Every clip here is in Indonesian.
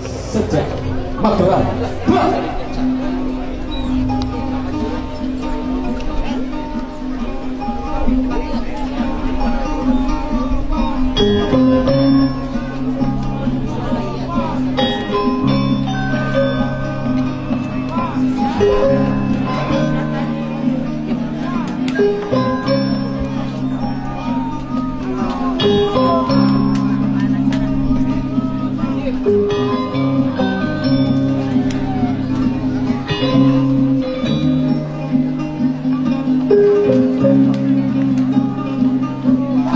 sejak Magelang.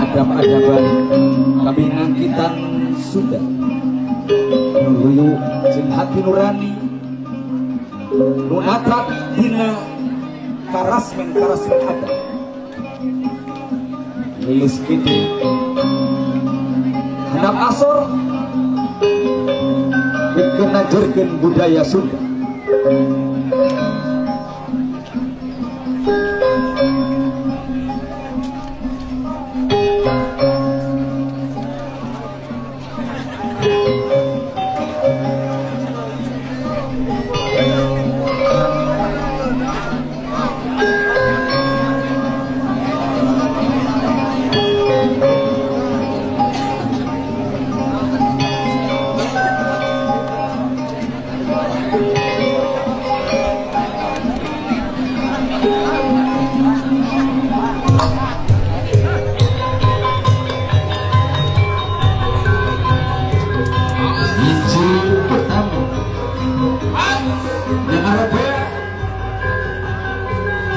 Adab-adaban kami ngangkitan sudah nuluyu jeung hati nurani nu atak dina karasmen ada lilis kini handap asor dikenajerkeun budaya Sunda.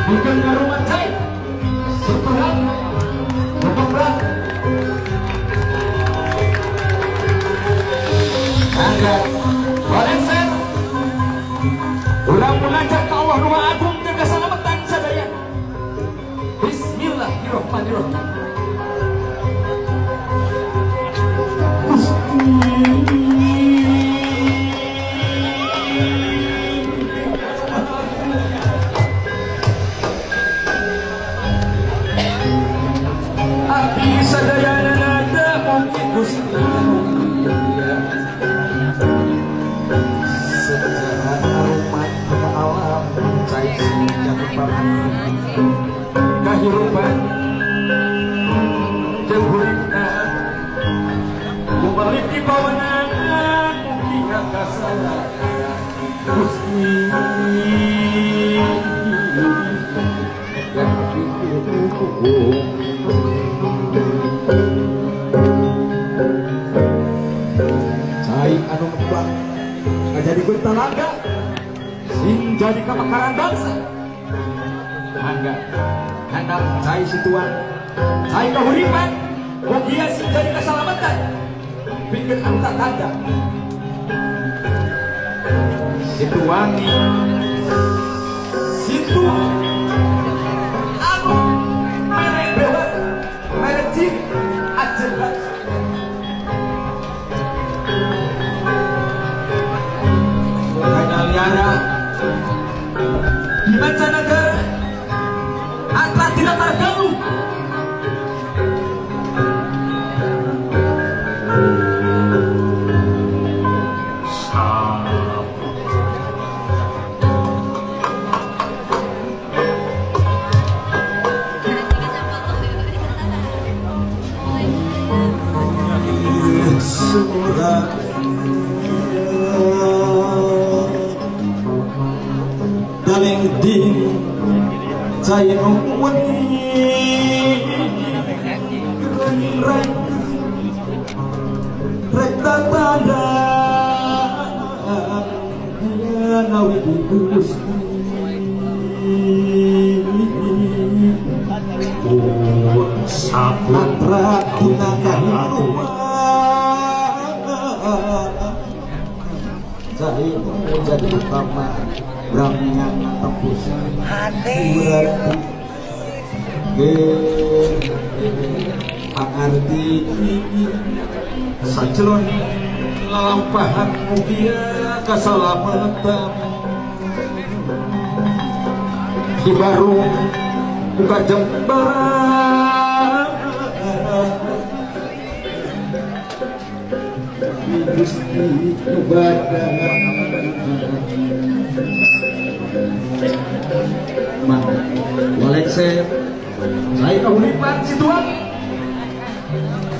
Bukan rumah saya setelah berperan Anda Walensen ulang mengajak ke Allah Nuha Agung dan keselamatan sadaya. Bismillahirrahmanirrahim. Kehidupan jemburina memiliki kewenangan hingga kesalahan Gusti yang cai anu membang jadi bertelaga sing jadi kebakaran bangsa. Mangga handap cai situan cai kahuripan bagian sing jadi keselamatan pikir anta tanda situ wangi situ anu merek bebas merek cik ajelas kaya liara di mancanegara Atlas tidak terganggu. Surat daling di saya umwani rek tanda ngawi dikus saputra tinangkan saya menjadi utama Brahmyan tepus hati pangarti sacelon lalampahan mugia keselamatan di baru buka jembaran Gusti ibadah Mana? Walek saya kaulipan si Tuhan.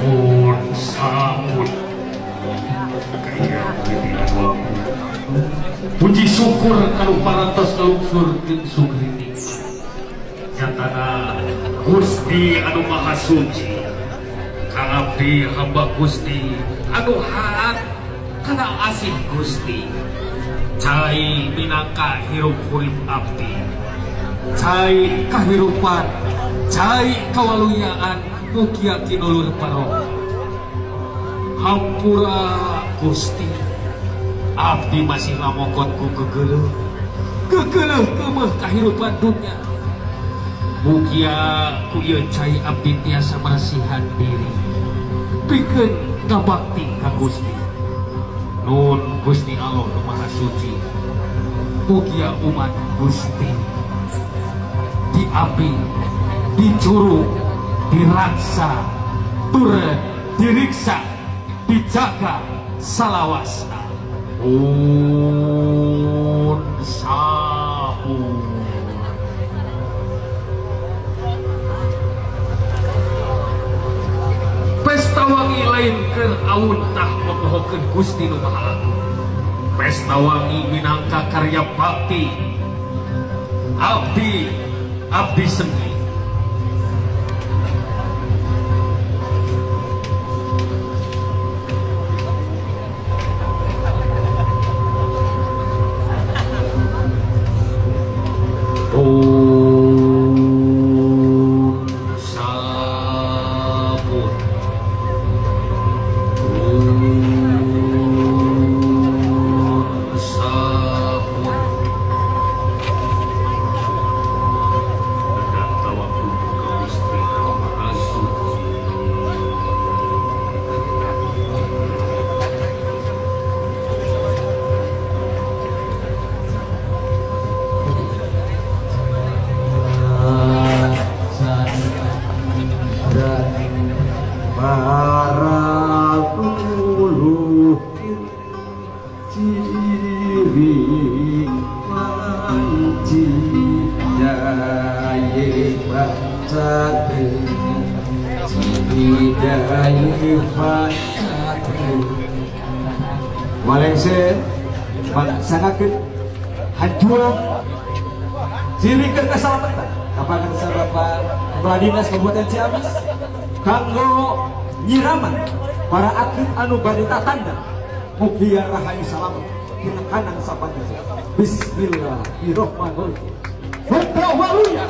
Pun sabun puji syukur kalau parantos kalungsur jeung sugri nyatana Gusti anu Maha Suci kaabdi hamba Gusti anu haat kana asih Gusti cai minangka hirup urip abdi cai kahirupan cai kawaluyaan mugia kinulur paroh hampura Gusti abdi masih ngamokot ku gegeuleuh kemeh kahirupan dunya mugia ku ieu cai abdi tiasa marasihan diri pikeun ngabakti ka Gusti nun Gusti Allah nu Maha Suci mugia umat Gusti diambil dicuru diraksa turun diriksa dijaga salawasna pun sabun pesta wangi lain ke awuntah memohokeun Gusti nu Maha Agung pesta wangi minangka karya bakti abdi seni para puluh ciri manci jaye baca ciri jaye baca Malaysia sangakeun hajuan ciri keselamatan kapan sahabat Kepala Dinas Kabupaten Ciamis kanggo nyiraman para atlet anu bade tatanda mugia rahayu salamet dina kanang sapanjang bismillahirrahmanirrahim muga waluya